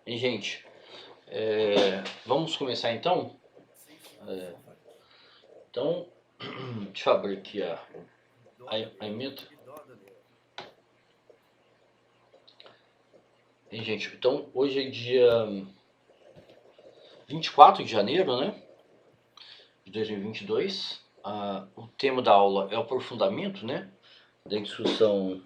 E, gente, vamos começar então? Então, deixa eu abrir aqui a emenda. E, gente, então hoje é dia 24 de janeiro, né? De 2022. O tema da aula é o aprofundamento, né? Da instrução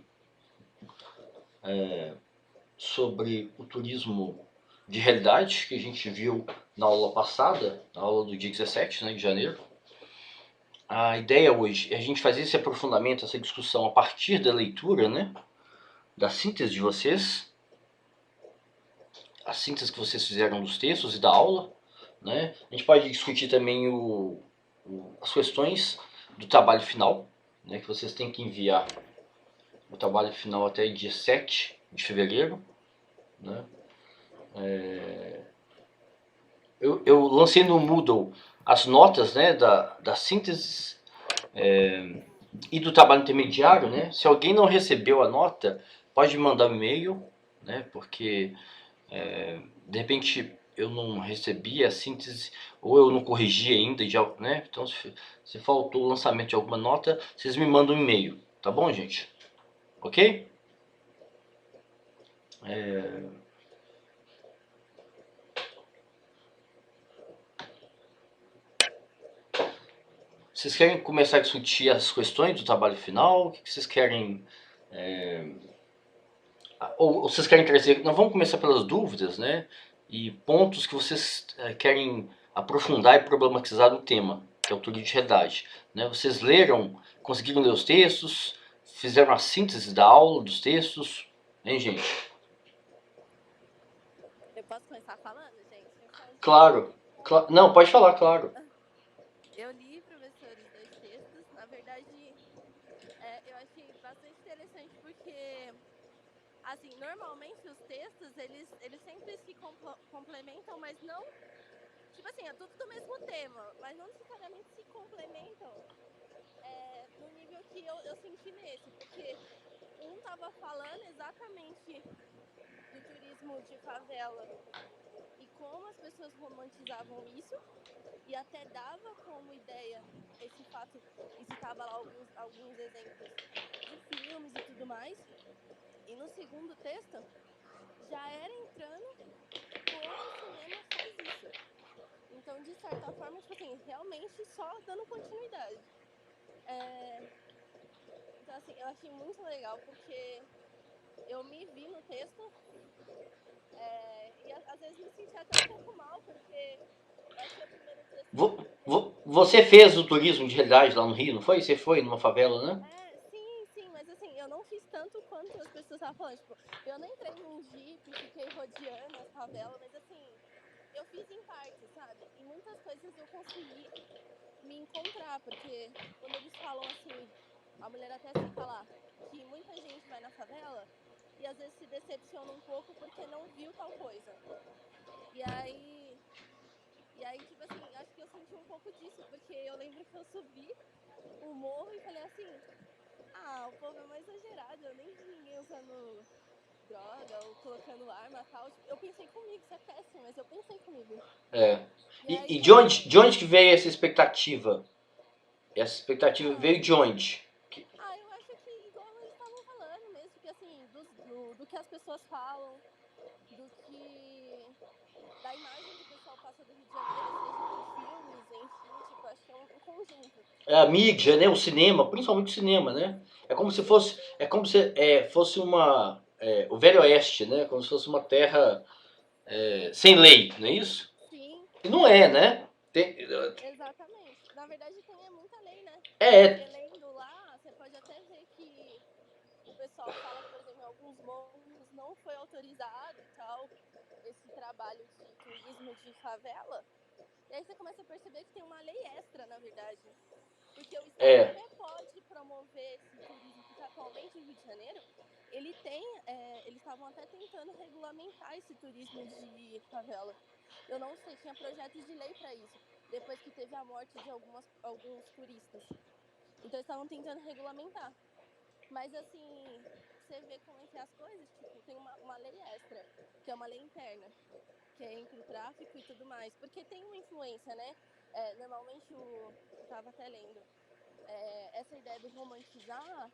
sobre o turismo de realidade que a gente viu na aula passada, na aula do dia 17, né, de janeiro. A ideia hoje é a gente fazer esse aprofundamento, essa discussão a partir da leitura, né, da síntese de vocês, a síntese que vocês fizeram dos textos e da aula, né. A gente pode discutir também as questões do trabalho final, né, que vocês têm que enviar o trabalho final até dia 7 de fevereiro, né. Eu lancei no Moodle as notas, né, da síntese e do trabalho intermediário, né? Se alguém não recebeu a nota, pode mandar um e-mail, né? Porque de repente eu não recebi a síntese ou eu não corrigi ainda, né? Então se faltou o lançamento de alguma nota, vocês me mandam um e-mail, tá bom, gente? Ok? Vocês querem começar a discutir as questões do trabalho final? O que vocês querem? Ou vocês querem trazer? Nós vamos começar pelas dúvidas, né? E pontos que vocês querem aprofundar e problematizar no tema, que é o turismo de realidade. Né? Vocês leram, conseguiram ler os textos, fizeram a síntese da aula, dos textos, hein, gente? Eu posso começar falando, gente? Claro. Não, pode falar, claro. Eu li, professores, 2 textos. Na verdade, eu achei bastante interessante porque, assim, normalmente os textos, eles sempre se complementam, mas não... Tipo assim, é tudo do mesmo tema, mas não necessariamente se complementam no nível que eu senti nesse, porque um tava falando exatamente do turismo de favela e como as pessoas romantizavam isso, e até dava como ideia esse fato, e citava lá alguns exemplos de filmes e tudo mais. E no segundo texto, já era entrando como o cinema faz isso. Então, de certa forma, tipo assim, realmente só dando continuidade. Então, assim, eu achei muito legal, porque eu me vi no texto e às vezes me senti até um pouco mal, porque eu achei o primeiro texto... Você fez o turismo de realidade lá no Rio, não foi? Você foi numa favela, né? Sim, mas assim, eu não fiz tanto quanto as pessoas estavam falando. Tipo, eu não entrei num jeep, fiquei rodeando as favelas, mas assim, eu fiz em partes, sabe? E muitas coisas eu consegui me encontrar, porque quando eles falam assim, a mulher até cita lá, que muita gente vai na favela e às vezes se decepciona um pouco porque não viu tal coisa. E aí, tipo assim, acho que eu senti um pouco disso, porque eu lembro que eu subi o morro e falei assim, o povo é mais exagerado, eu nem vi ninguém usando droga ou colocando arma e tal. Tipo, eu pensei comigo, isso é péssimo, mas eu pensei comigo. E de onde que veio essa expectativa? Essa expectativa veio de onde? Eu acho que igual eles estavam falando mesmo, que assim, do que as pessoas falam, da imagem que o pessoal passa do Rio de Janeiro, seja por filmes, enfim, tipo, acho que é um conjunto. A mídia, né? O cinema, principalmente o cinema, né? É como se fosse, fosse o Velho Oeste, né? Como se fosse uma terra sem lei, não é isso? Sim. E não é, né? Exatamente. Na verdade tem muita lei, né? É. Porque lendo lá, você pode até ver que o pessoal fala, por exemplo, em alguns morros não foi autorizado e tal, esse trabalho de turismo de favela. E aí você começa a perceber que tem uma lei extra, na verdade. Porque o Estado até pode promover esse turismo, porque atualmente o Rio de Janeiro, eles estavam até tentando regulamentar esse turismo de favela. Eu não sei, tinha projetos de lei para isso, depois que teve a morte de alguns turistas. Então eles estavam tentando regulamentar. Mas assim, você vê como é que é as coisas, tipo, tem uma lei extra, que é uma lei interna, que é entre o tráfico e tudo mais, porque tem uma influência, né? Normalmente, eu tava até lendo, essa ideia do romantizar,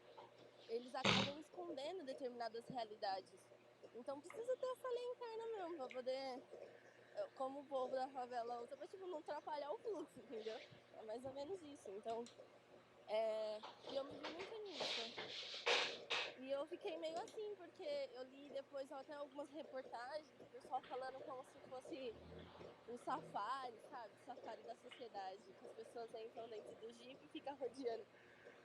eles acabam escondendo determinadas realidades. Então precisa ter essa lei interna mesmo, pra poder, como o povo da favela usa, pra tipo, não atrapalhar o fluxo, entendeu? É mais ou menos isso. Então, e eu me vi muito nisso. E eu fiquei meio assim, porque eu li depois até algumas reportagens do pessoal falando como se fosse um safari, sabe? Safari da sociedade, que as pessoas entram dentro do Jeep e ficam rodeando.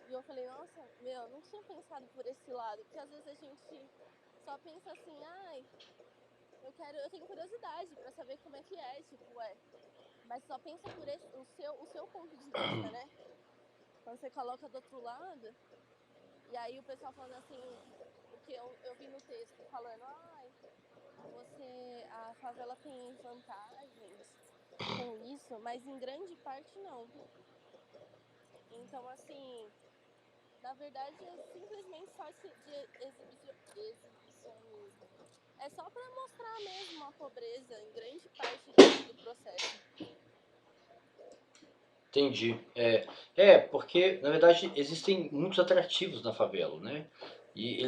E eu falei, nossa, meu, não tinha pensado por esse lado, porque às vezes a gente só pensa assim, ai, eu tenho curiosidade pra saber como é que é, tipo, mas só pensa por o seu ponto de vista, né? Quando você coloca do outro lado, e aí o pessoal falando assim, o que eu vi no texto, falando, ai, a favela tem vantagens com isso, mas em grande parte não. Então, assim, na verdade é simplesmente só de exibicionismo. É só para mostrar mesmo a pobreza em grande parte do processo. Entendi. Porque, na verdade, existem muitos atrativos na favela, né? E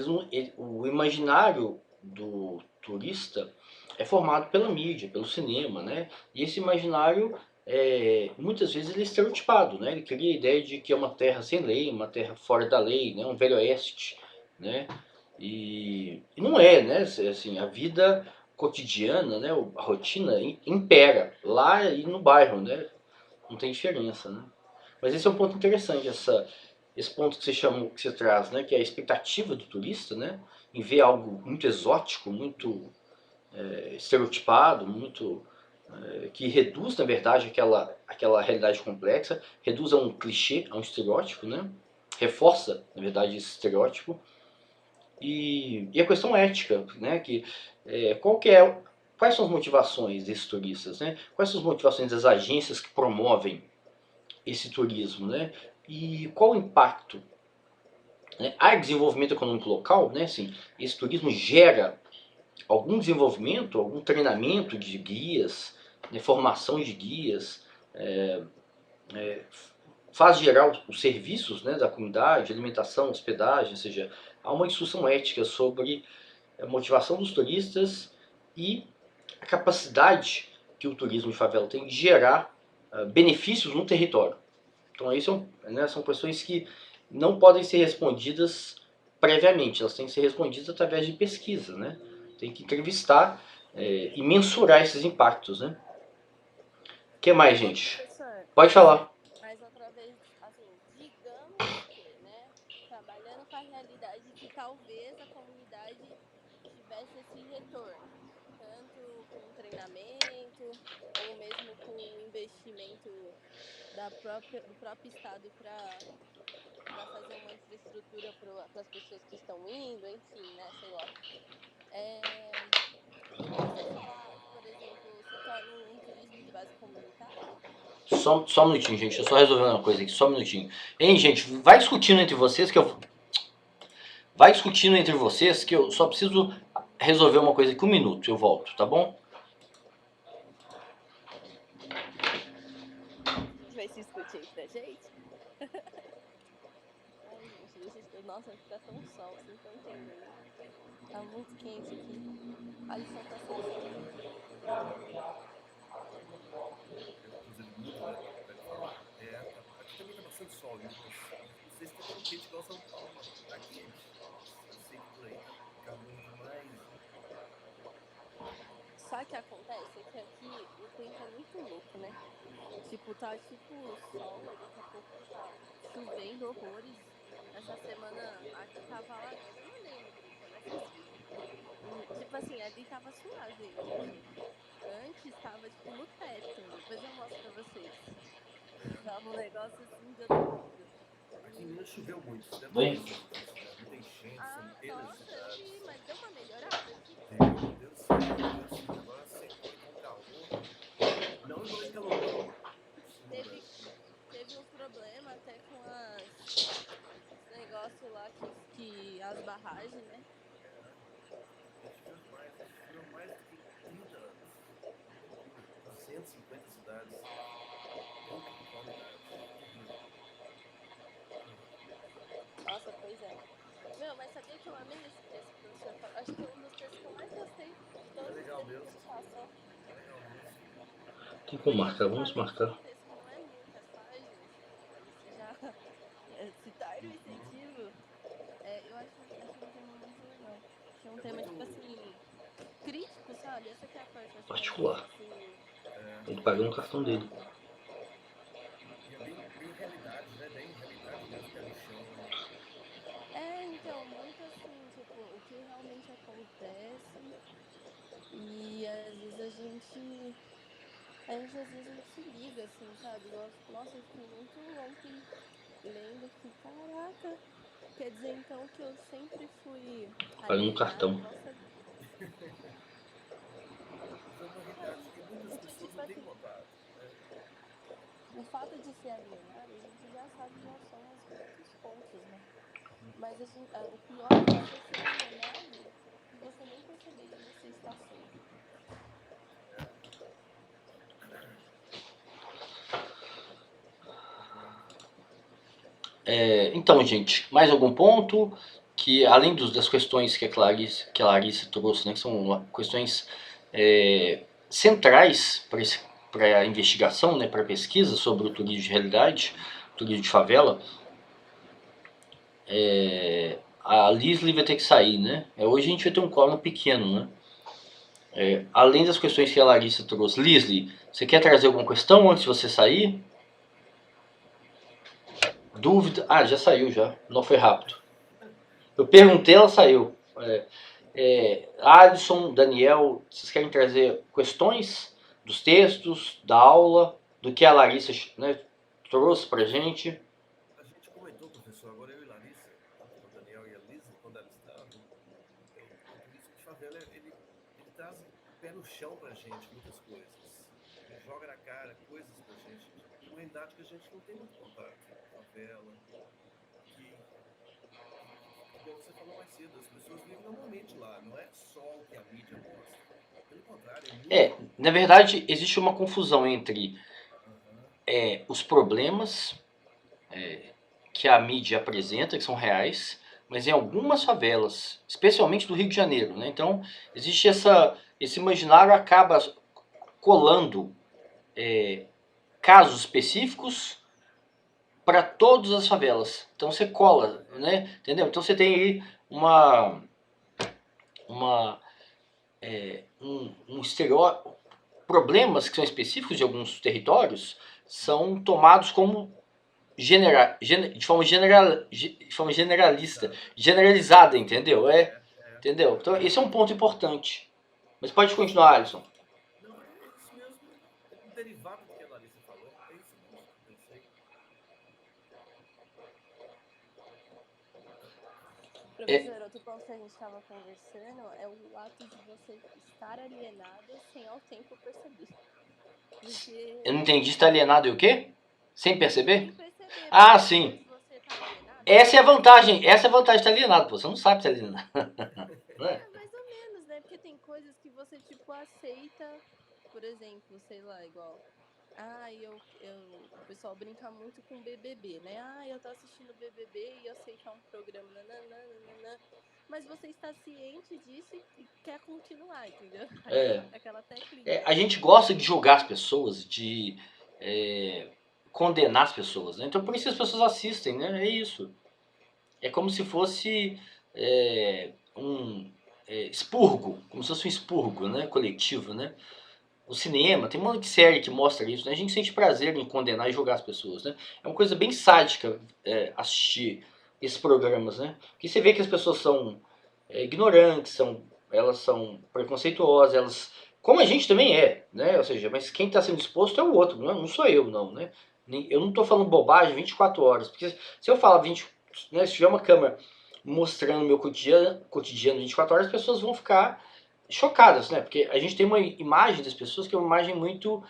o imaginário do turista é formado pela mídia, pelo cinema, né? E esse imaginário, muitas vezes, ele é estereotipado, né? Ele cria a ideia de que é uma terra sem lei, uma terra fora da lei, né? Um velho oeste, né? E não é, né? Assim, a vida cotidiana, né? A rotina impera lá e no bairro, né? Não tem diferença, né? Mas esse é um ponto interessante, esse ponto que você chama, que você traz, né? Que é a expectativa do turista, né? Em ver algo muito exótico, muito estereotipado, muito que reduz, na verdade, aquela realidade complexa, reduz a um clichê, a um estereótipo, né? Reforça, na verdade, esse estereótipo. E a questão ética, né? Quais são as motivações desses turistas, né? Quais são as motivações das agências que promovem esse turismo, né? E qual o impacto? Né? Há desenvolvimento econômico local, né? Assim, esse turismo gera algum desenvolvimento, algum treinamento de guias, né? Formação de guias, faz gerar os serviços, né, da comunidade, alimentação, hospedagem, ou seja, há uma discussão ética sobre a motivação dos turistas e a capacidade que o turismo de favela tem de gerar benefícios no território. Então isso são questões que não podem ser respondidas previamente, elas têm que ser respondidas através de pesquisa, né? Tem que entrevistar e mensurar esses impactos, né? O que mais, gente? Professor, Pode falar. mas outra vez, assim, digamos que, né, trabalhando com a realidade que talvez a comunidade tivesse esse retorno, tanto com treinamento ou mesmo com investimento do próprio Estado para fazer uma infraestrutura para as pessoas que estão indo, enfim, né, sei lá. Você falar, por exemplo, se torna um turismo de base comunitária? Só um minutinho, gente. Eu só resolvendo uma coisa aqui, só um minutinho. Hein, gente, vai discutindo entre vocês que eu. Vai discutindo entre vocês que eu só preciso resolver uma coisa aqui, um minuto, eu volto, tá bom? A gente vai se discutir entre a gente? Ai, gente, nossa, tá tão sol, vocês não estão entendendo. Tá muito quente aqui. A lição tá acessando. Inclusive muito velho falar. Aqui também tá bastante sol, viu? Mas não sei se tá tão quente igual São Paulo, não. Tá quente. Eu sei que por aí tá calor demais. Sabe o que acontece? É que aqui o tempo é muito louco, né? Tipo, tá tipo sol e daqui a pouco tá chovendo horrores. Essa semana aqui tava alagando. Eu mandei no grupo, né? Vocês viram. Tipo assim, ali tava suave ainda. Antes tava tipo no teto. Depois eu mostro pra vocês. Tava um negócio assim de outro mundo. Aqui em Minas choveu muito. Você deve ter Bem, visto as notícias, né? Muita enchente, Ah, centenas de nossa, eu cidades. vi, mas deu uma melhorada aqui. Deu sim, deu sim. Agora secou e tá um calor. Não igual esse calor do sul do Teve, Brasil. teve uns problemas até com os negócio lá que as barragens, né? Foram mais do que 30 anos. 250 cidades. Pouca qualidade. Terrível. Nossa, pois é. Meu, mas sabia que eu amei esse texto que o professor falou? Acho que é um dos textos que eu mais gostei de É todos os legal textos que mesmo. ele passou. É legal mesmo. Tem como Porque, marcar? tipo, Vamos além de ser marcar. um texto que não é muitas páginas, isso já citar o incentivo, eu achei um tema muito legal. Achei um É tema, tipo muito. assim, crítico, sabe? Essa que é a parte que eu acho mais Particular. assim, Ele É, paga no cartão dele. e é bem realidade, né? Bem realidade mesmo, pé no chão. então, muito assim, tipo, o que realmente acontece e às vezes às vezes não se liga, assim, sabe? Nossa, eu fiquei muito ontem lendo, fiquei, caraca, quer dizer então que eu sempre fui Paga no alienada, cartão. nossa, Mas é uma é, realidade que muitas porque pessoas tipo não têm assim, contato. Né? o fato de ser alienada, a gente já sabe já são uns muitos pontos, né? Mas o pior é você ser alienado e você nem perceber que você está sendo. Então, gente, mais algum ponto que, além das questões que a Larissa trouxe, né, que são questões centrais para a investigação, né, para a pesquisa sobre o turismo de realidade, turismo de favela, a Lisli vai ter que sair, né? Hoje a gente vai ter um quórum pequeno, né? Além das questões que a Larissa trouxe. Lisli, você quer trazer alguma questão antes de você sair? Dúvida? Ah, já saiu já. Não foi rápido. Eu perguntei, ela saiu. Alisson, Daniel, vocês querem trazer questões dos textos, da aula, do que a Larissa, né, trouxe pra gente? A gente comentou, professor, agora eu e Larissa, tanto com o Daniel e a Lisa, quando elas estavam, o turismo de favela, ele traz o pé no chão pra gente, muitas coisas. Ele joga na cara coisas pra gente, de uma realidade que a gente não tem muito contato. Favela, que, igual você falou mais cedo, as pessoas vivem normalmente lá, não é só o que a mídia mostra. Pelo contrário, é muito. Na verdade, existe uma confusão entre Aham, os problemas que a mídia apresenta, que são reais, mas em algumas favelas, especialmente do Rio de Janeiro, né? Então, existe esse imaginário acaba colando casos específicos para todas as favelas. Então você cola, né? Entendeu? Então você tem aí uma um estereótipo, problemas que são específicos de alguns territórios são tomados como de forma generalista, exato. generalizada, entendeu? Entendeu? Então Exatamente. esse é um ponto importante. Mas pode continuar, Alisson. Não, é isso mesmo. É um derivado do que a Larissa falou. É isso mesmo que eu pensei. É, Professor, outro ponto que a gente estava conversando é o ato de você estar alienado sem ao tempo perceber. eu Porque não entendi, está alienado e o quê? Sem perceber? sem perceber, Ah, porque às sim. vezes você tá alienado, Essa é a tipo, vantagem. Essa é a vantagem de estar alienado. Você não sabe se está alienado. Não é? mais ou menos, né? Porque tem coisas que você, tipo, aceita, por exemplo, sei lá, igual. O pessoal brinca muito com BBB, né? Eu tô assistindo BBB e eu sei que é um programa, nananana, mas você está ciente disso e quer continuar, entendeu? É, Aquela teclinha. a gente gosta de julgar as pessoas, de condenar as pessoas, né? Então por isso as pessoas assistem, né? É isso. É como se fosse um expurgo, como se fosse um expurgo, né? Coletivo, né? O cinema, tem um monte de série que mostra isso, né? A gente sente prazer em condenar e julgar as pessoas, né? É uma coisa bem sádica assistir esses programas, né? Porque você vê que as pessoas são ignorantes, elas são preconceituosas, elas, como a gente também é, né? Ou seja, mas quem está sendo exposto é o outro, não sou eu, não, né? Eu não estou falando bobagem 24 horas, porque se eu falar 20, né, se tiver uma câmera mostrando meu cotidiano 24 horas, as pessoas vão ficar chocadas, né? Porque a gente tem uma imagem das pessoas que é uma imagem muito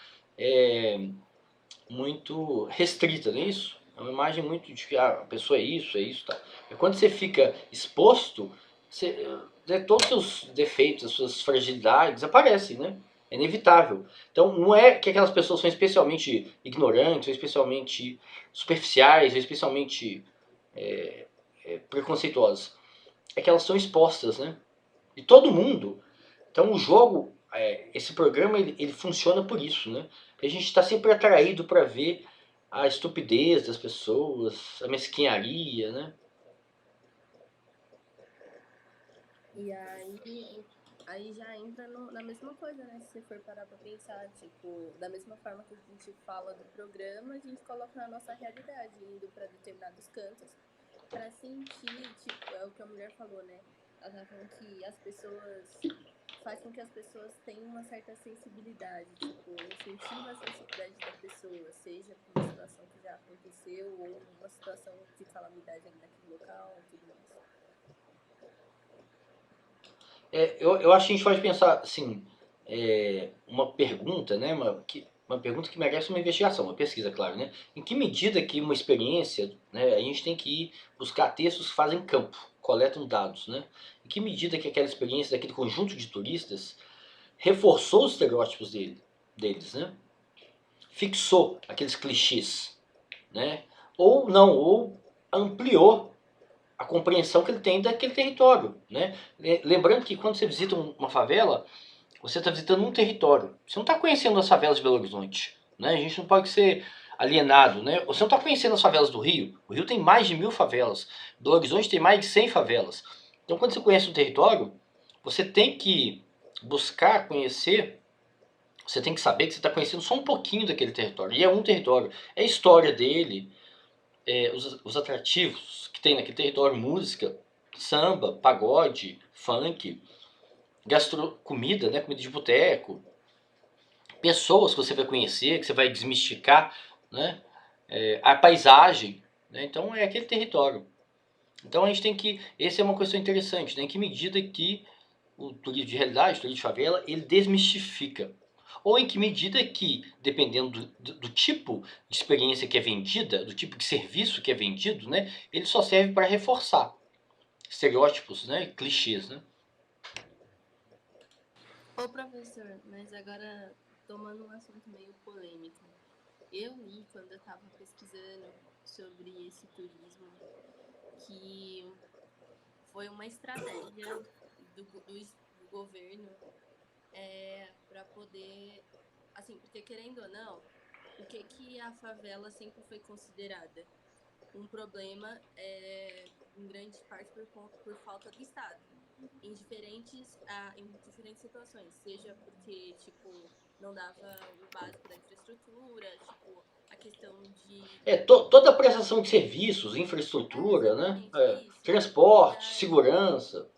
restrita, não é isso? É uma imagem muito de que a pessoa é isso, tá. E quando você fica exposto, todos os seus defeitos, as suas fragilidades aparecem, né? É inevitável. Então não é que aquelas pessoas são especialmente ignorantes, ou especialmente superficiais, ou especialmente preconceituosas. É que elas são expostas, né? E todo mundo. Então o jogo, esse programa, ele funciona por isso, né? Porque a gente está sempre atraído para ver a estupidez das pessoas, a mesquinharia, né? E aí já entra na mesma coisa, né? Se você for parar pra pensar, tipo, da mesma forma que a gente fala do programa, a gente coloca na nossa realidade, indo pra determinados cantos, pra sentir, tipo, é o que a mulher falou, né? Ela tá falando que as pessoas faz com que as pessoas tenham uma certa sensibilidade, tipo, incentiva a sensibilidade da pessoa, seja por uma situação que já aconteceu ou uma situação de calamidade ali naquele local e tudo mais. Eu acho que a gente pode pensar assim, uma pergunta, né? Uma pergunta que merece uma investigação, uma pesquisa, claro, né? Em que medida que uma experiência, né? A gente tem que ir buscar textos que fazem campo, coletam dados, né? Em que medida que aquela experiência daquele conjunto de turistas reforçou os estereótipos deles, né? Fixou aqueles clichês, né? Ou não, ou ampliou a compreensão que ele tem daquele território, né? Lembrando que quando você visita uma favela, você está visitando um território. Você não está conhecendo as favelas de Belo Horizonte, né? A gente não pode ser alienado, né? Você não está conhecendo as favelas do Rio. O Rio tem mais de 1000 favelas. Belo Horizonte tem mais de 100 favelas. Então, quando você conhece um território, você tem que buscar conhecer. Você tem que saber que você está conhecendo só um pouquinho daquele território. E é um território. É a história dele, os atrativos que tem naquele território, música, samba, pagode, funk, comida, né, comida de boteco, pessoas que você vai conhecer, que você vai desmistificar, né, a paisagem, né, então é aquele território. Então a gente tem que, essa é uma questão interessante, né, em que medida que o turismo de realidade, o turismo de favela, ele desmistifica. Ou em que medida que, dependendo do tipo de experiência que é vendida, do tipo de serviço que é vendido, né, ele só serve para reforçar estereótipos, né, clichês, né. Ô professor, mas agora tomando um assunto meio polêmico. Eu li quando eu estava pesquisando sobre esse turismo que foi uma estratégia do governo para poder, assim, porque querendo ou não, o que a favela sempre foi considerada? Um problema em grande parte por falta do Estado. Em diferentes situações, seja porque, tipo, não dava o básico da infraestrutura, tipo, a questão de... Toda a prestação de serviços, infraestrutura, né, Isso. transporte, Daí, segurança.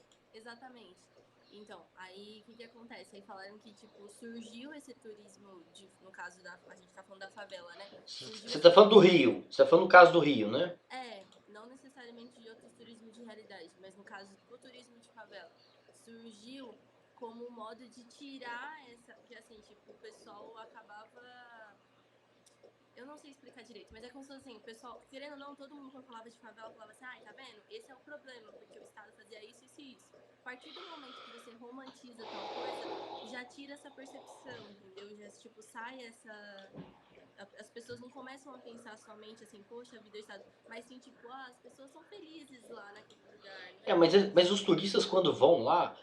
exatamente. Então, aí o que acontece? Aí falaram que, tipo, surgiu esse turismo, no caso a gente tá falando da favela, né? Você tá falando do Rio, você tá falando do caso do Rio, né? Não necessariamente de outros turismos de realidade, mas no caso do turismo de favela, surgiu como um modo de tirar essa... Porque, assim, tipo, o pessoal acabava... Eu não sei explicar direito, mas é como se fosse assim, o pessoal, querendo ou não, todo mundo quando falava de favela, falava assim, tá vendo? Esse é o problema, porque o Estado fazia isso, isso e isso. A partir do momento que você romantiza tal coisa, já tira essa percepção, entendeu? Já, tipo, sai essa... As pessoas não começam a pensar somente assim, poxa, a vida do Estado, mas sim, tipo, as pessoas são felizes lá naquele lugar, né? Mas os turistas quando vão lá,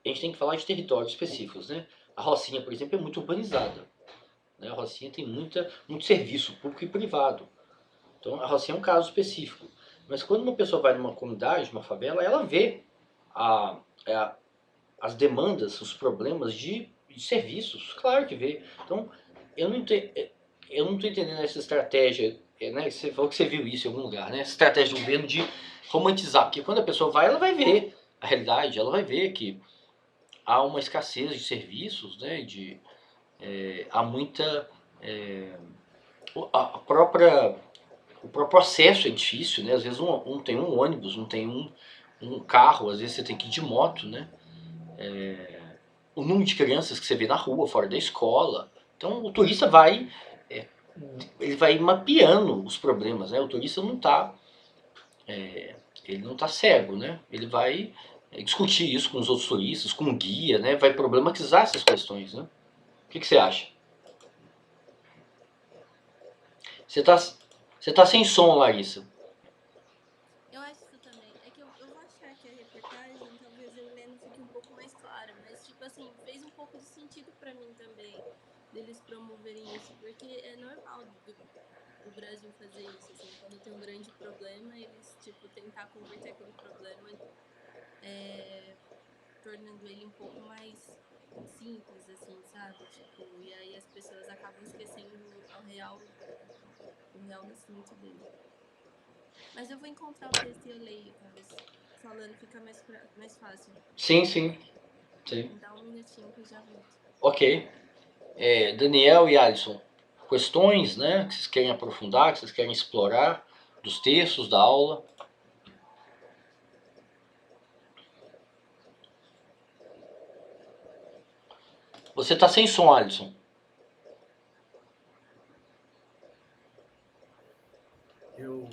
a gente tem que falar de territórios específicos, né? A Rocinha, por exemplo, é muito urbanizada. Né? A Rocinha tem muito serviço público e privado. Então a Rocinha é um caso específico. Mas quando uma pessoa vai numa comunidade, numa favela, ela vê as demandas, os problemas de serviços. Claro que vê. Então eu não estou entendendo essa estratégia, né? Você falou que você viu isso em algum lugar, né? Essa estratégia do governo de romantizar. Porque quando a pessoa vai, ela vai ver a realidade, ela vai ver que há uma escassez de serviços, né? Há muita... a própria... O próprio acesso é difícil, né? Às vezes um tem um ônibus, não tem um carro, às vezes você tem que ir de moto, né? O número de crianças que você vê na rua, fora da escola. Então o turista vai ele vai mapeando os problemas, né? O turista não está ele não tá cego, né? Ele vai discutir isso com os outros turistas, com o guia, né? Vai problematizar essas questões, né? O que você acha? Você tá sem som, Larissa. Eu acho isso também. É que eu vou achar que a reportagem, talvez eu lendo fique um pouco mais clara, mas, tipo assim, fez um pouco de sentido pra mim também, deles promoverem isso, porque é normal do Brasil fazer isso, assim, quando tem um grande problema, eles, tipo, tentar converter aquele problema, tornando ele um pouco mais simples, assim, sabe? Tipo, e aí as pessoas acabam esquecendo o real assunto dele. Mas eu vou encontrar o texto e eu leio, talvez falando fica mais fácil. Sim, sim. Sim. Me dá um minutinho que eu já volto. Ok. Daniel e Alisson, questões, né, que vocês querem aprofundar, que vocês querem explorar dos textos da aula? Você está sem som, Alisson. Eu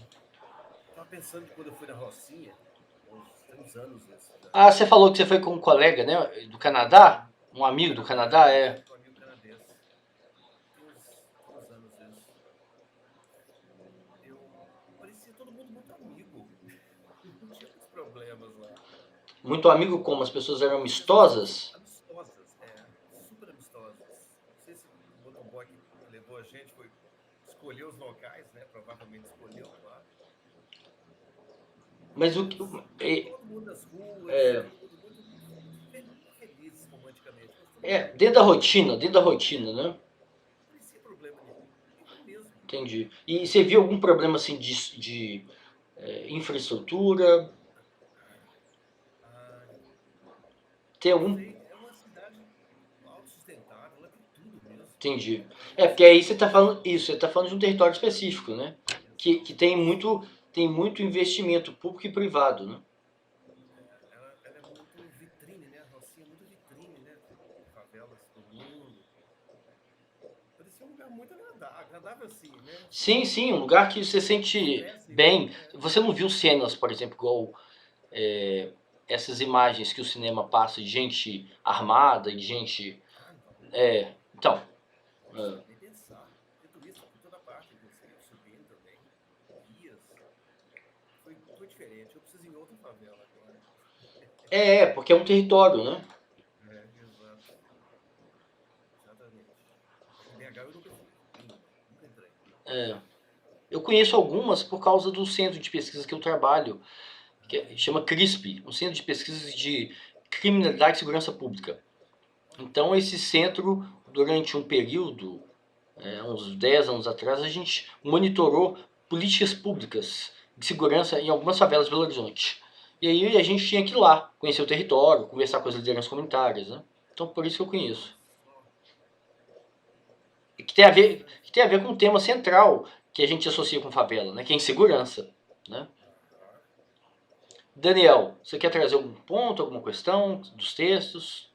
tava pensando que quando eu fui na Rocinha, tem uns anos isso já. Ah, você falou que você foi com um colega, né, do Canadá? Um amigo do Canadá, é? Um amigo canadense. Tem uns anos isso. Eu parecia todo mundo muito amigo. Não tinha muitos problemas lá. Muito amigo como? As pessoas eram As pessoas amistosas? amistosas, super amistosas. Não sei se o motoboy que levou a gente foi escolher os locais, né? Provavelmente escolheu lá. Mas o Mas que... É, todo mundo nas ruas, é, todo mundo muito feliz romanticamente, mas todo mundo dentro da rotina, né? não parecia problema nenhum. Nenhum mesmo. Entendi. E você viu algum problema assim de infraestrutura? Ah, Tem não algum? sei, é uma cidade autossustentável, ela tem tudo mesmo. Entendi. Ela É, tem porque aí você escola, está falando isso, você está falando de um território específico, né? Que sim. tem muito investimento público e privado, né? Ela é muito vitrine, né? A Rocinha é muito vitrine, né? De favelas do mundo. Parecia um lugar muito agradável assim, né? Sim, sim, um lugar que você Sem sente estresse. bem. Você não viu cenas, por exemplo, igual essas imagens que o cinema passa de gente armada, de gente. Ah, não. Então, Nossa, nem pensar. Tem turista por toda parte, inclusive, subindo também. Guias. Foi diferente. Eu preciso ir em outra favela agora. porque é um território, né? Exato. Exatamente. Em BH eu nunca fui. Nenhuma. Nunca entrei. Eu conheço algumas por causa do centro de pesquisa que eu trabalho, que chama CRISP, um centro de pesquisa de criminalidade e segurança pública. Então esse centro, durante um período, uns 10 anos atrás, a gente monitorou políticas públicas de segurança em algumas favelas de Belo Horizonte. E aí a gente tinha que ir lá, conhecer o território, conversar com as lideranças comunitárias, né? Então por isso que eu conheço. Olha só. E Interessante. que tem a ver com um tema central que a gente associa com favela, né? Que é a insegurança, né? Aham. Daniel, você quer trazer algum ponto, alguma questão dos textos?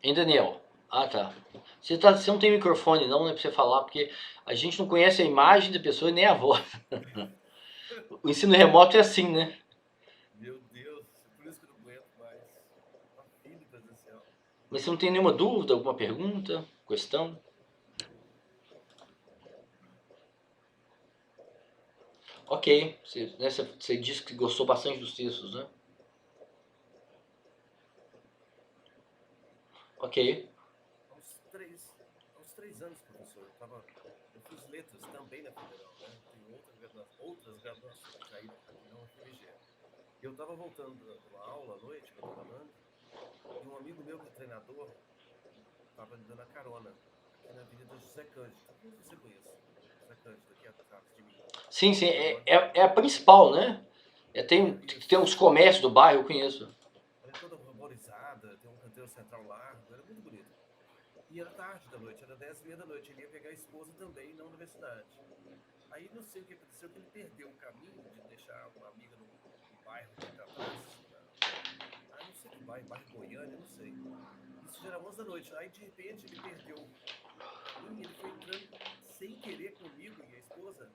Hein, Daniel? Ah, tá. Você não tem microfone não, né, pra você falar, porque a gente não conhece a imagem da pessoa e nem a voz. O ensino remoto é assim, né? Meu Deus, é por isso que eu não aguento mais. Uma filha presencial. Mas você não tem nenhuma dúvida, alguma pergunta, questão? Ok, você disse que gostou bastante dos textos, né? Ok. Há uns 3 anos, professor, eu fiz letras também na Federal, né? Tenho outras graduações aí, não a FMG. E eu estava voltando da aula à noite, que eu estava dando, e um amigo meu que é treinador estava me dando a carona aqui na Avenida José Cândido. Talvez você conheça. José Cândido, aqui atrás de mim. Sim, sim, Moro é a principal, né? Tem isso. uns comércios do bairro, eu conheço. Ela é toda arborizada, tem um canteiro central largo, era muito bonito. E era tarde da noite, era 10h30 da noite. Ele ia pegar a esposa também na universidade. Aí não sei o que aconteceu, que ele perdeu o caminho de deixar uma amiga no bairro que tá atrás. Não sei que bairro Goiânia, não sei. Isso já era 11 da noite. Aí de repente ele perdeu o caminho, ele foi entrando sem querer comigo e a esposa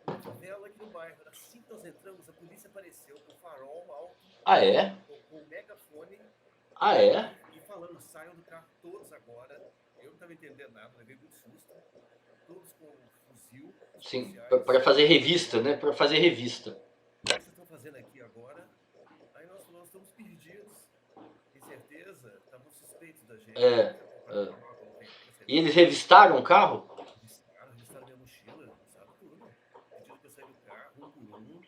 numa favela aqui no bairro. Assim que nós entramos, a polícia apareceu com farol alto, Ah, é? com o megafone Ah, é? e falando: saiam do carro todos agora. Eu não estava entendendo nada, levei muito susto. Todos com fuzil, os Sim, policiais. para fazer revista, né? Para fazer revista. O que vocês estão fazendo aqui agora? Aí nós falamos: estamos perdidos. Tem certeza? Estavam suspeitos da gente. É, Compraram é. droga, não tem E eles certeza. revistaram o carro? Revistaram minha mochila, revistaram tudo. Pediram pra eu sair do carro, um por um.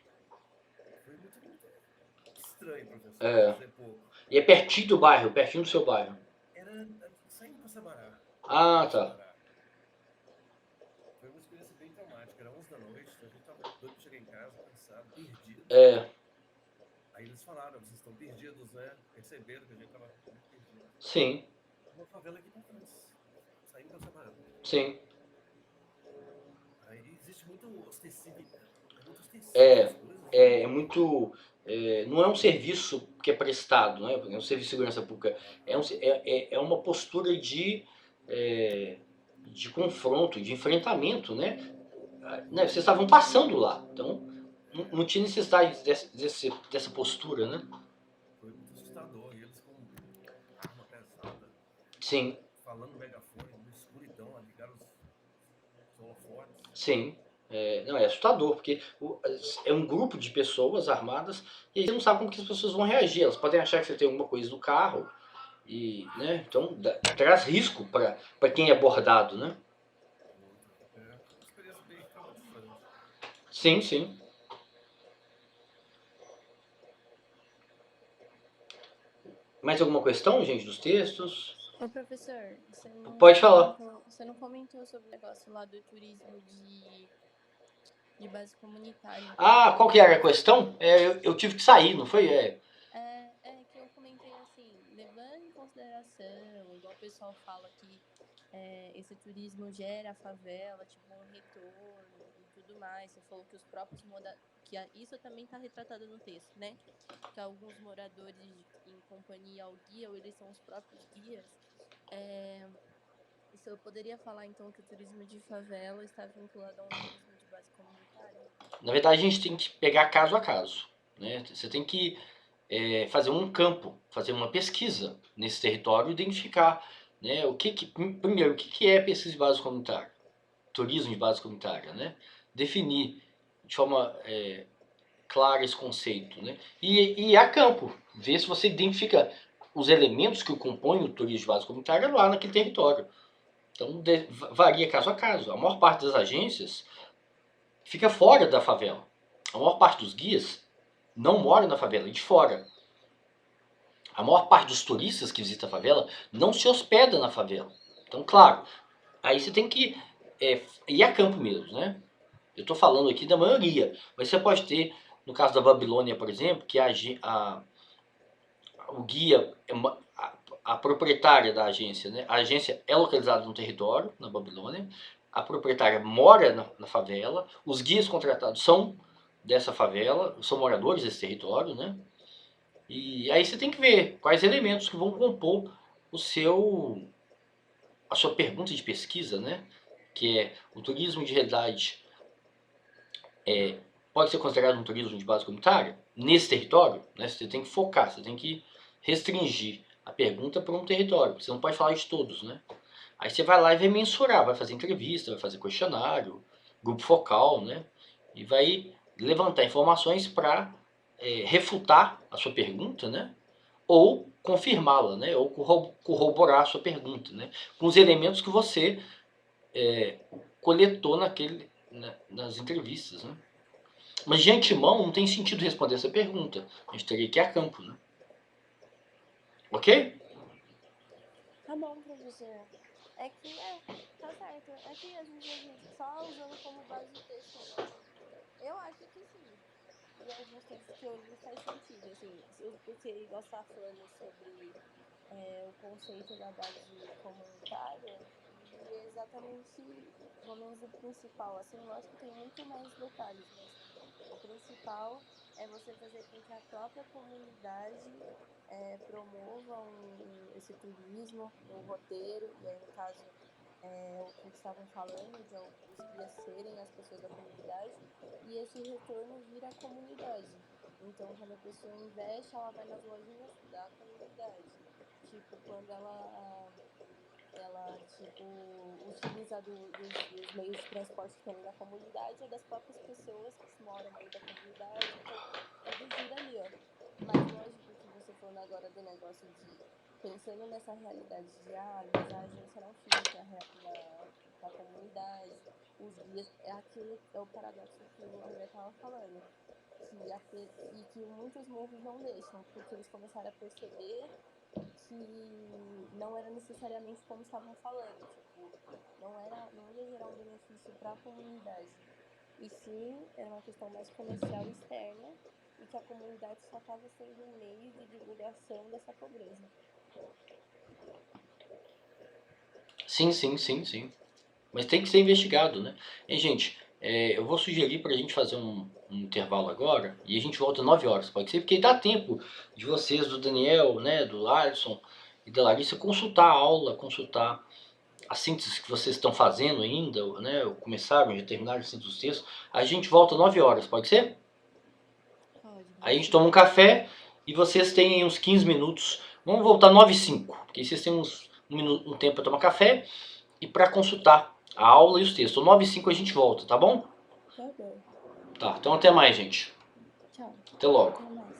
Foi muito estranho, professor, pra É. dizer pouco. E é pertinho do bairro, pertinho do seu bairro. Era saindo pra Sabará. Ah, tá. Foi uma experiência bem traumática. Era 11 da noite, a gente tava doido pra chegar em casa, cansado, perdido. É, Aí eles falaram: vocês estão perdidos, né? Perceberam que a gente tava muito perdido. sim, Uma favela aqui pra trás, saindo pra Sabará. sim. Aí existe muito ostensivo, muito ostensivo É, as coisas. é muito. Não é um serviço que é prestado, né? É um serviço de segurança pública. É uma postura de confronto, de enfrentamento, né? Vocês estavam passando lá, então não tinha necessidade dessa postura, né? Foi muito assustador. E eles com arma pesada, Sim, falando no megafone, no escuridão, ligaram os holofotes. sim. Não, é assustador, porque é um grupo de pessoas armadas e aí você não sabe como que as pessoas vão reagir. Elas podem achar que você tem alguma coisa no carro, e, né, então traz risco para quem é abordado, né? É uma experiência bem traumatizante. Sim, sim. Mais alguma questão, gente, dos textos? Ô, professor, Pode falar. você não comentou sobre o negócio lá do turismo de base comunitária. Ah, qual que era a questão? Eu tive que sair, não foi? É que eu comentei assim, levando em consideração, igual o pessoal fala que esse turismo gera a favela, tipo, um retorno e tudo mais. Você falou que os próprios isso também está retratado no texto, né? Que alguns moradores em companhia ao guia, ou eles são os próprios guias. Isso eu poderia falar então que o turismo de favela está vinculado a um turismo de base comunitária? Na verdade, a gente tem que pegar caso a caso, né? Você tem que fazer um campo, fazer uma pesquisa nesse território, identificar, né, primeiro, o que é pesquisa de base comunitária, turismo de base comunitária, né? Definir de forma clara esse conceito, né? E ir a campo, ver se você identifica os elementos que compõem o turismo de base comunitária lá naquele território. Então varia caso a caso. A maior parte das agências fica fora da favela. A maior parte dos guias não mora na favela, é de fora. A maior parte dos turistas que visitam a favela não se hospeda na favela. Então, claro, aí você tem que ir a campo mesmo, né? Eu estou falando aqui da maioria, mas você pode ter, no caso da Babilônia, por exemplo, que o guia, a proprietária da agência, né? A agência é localizada no território, na Babilônia, a proprietária mora na favela, os guias contratados são dessa favela, são moradores desse território, né? E aí você tem que ver quais elementos que vão compor a sua pergunta de pesquisa, né? Que é o turismo de realidade pode ser considerado um turismo de base comunitária nesse território, né? Você tem que focar, você tem que restringir a pergunta para um território. Você não pode falar de todos, né? Aí você vai lá e vai mensurar, vai fazer entrevista, vai fazer questionário, grupo focal, né? E vai levantar informações para refutar a sua pergunta, né? Ou confirmá-la, né? Ou corroborar a sua pergunta, né? Com os elementos que você coletou nas entrevistas, né? Mas de antemão não tem sentido responder essa pergunta. A gente teria que ir a campo, né? Ok? Tá bom, professor. Tá certo. É que às vezes a gente só usando como base o texto mesmo. Eu acho que sim. E alguns textos que eu li faz sentido, assim, porque igual você tá falando sobre o conceito da base comunitária, é exatamente, pelo menos o principal, assim, lógico que tem muito mais detalhes, mas o principal é você fazer com que a própria comunidade promova esse turismo, um roteiro, e aí no caso o que estavam falando, de os guias serem as pessoas da comunidade, e esse retorno vira a comunidade. Então, quando a pessoa investe, ela vai nas lojinhas da comunidade. Tipo, quando ela tipo, utiliza dos meios de transporte que tem ali na comunidade ou das próprias pessoas que moram ali da comunidade. Então, tudo gira ali, ó. Mas lógico que você falando agora do negócio de pensando nessa realidade de mas a agência não fica na comunidade, os guias, aquilo é o paradoxo que o André estava falando, e que muitos morros não deixam, porque eles começaram a perceber que não era necessariamente como estavam falando, tipo, não ia gerar um benefício para a comunidade, e sim era uma questão mais comercial externa, e que a comunidade só estava sendo um meio de divulgação dessa pobreza. Sim, sim, sim, sim. Mas tem que ser investigado, né? E, gente, eu vou sugerir pra gente fazer um intervalo agora e a gente volta 9 horas, pode ser? Porque dá tempo de vocês, do Daniel, né, do Alisson e da Larissa, consultar a aula, consultar a síntese que vocês estão fazendo ainda, né? Começaram, já terminaram a síntese dos textos. A gente volta 9 horas, pode ser? Pode. Aí a gente toma um café e vocês têm uns 15 minutos. Vamos voltar 9h05, porque vocês têm um tempo para tomar café e para consultar a aula e os textos. 9h05 a gente volta, tá bom? Tá bom. Tá, então até mais, gente. Tchau. Até logo. Até mais.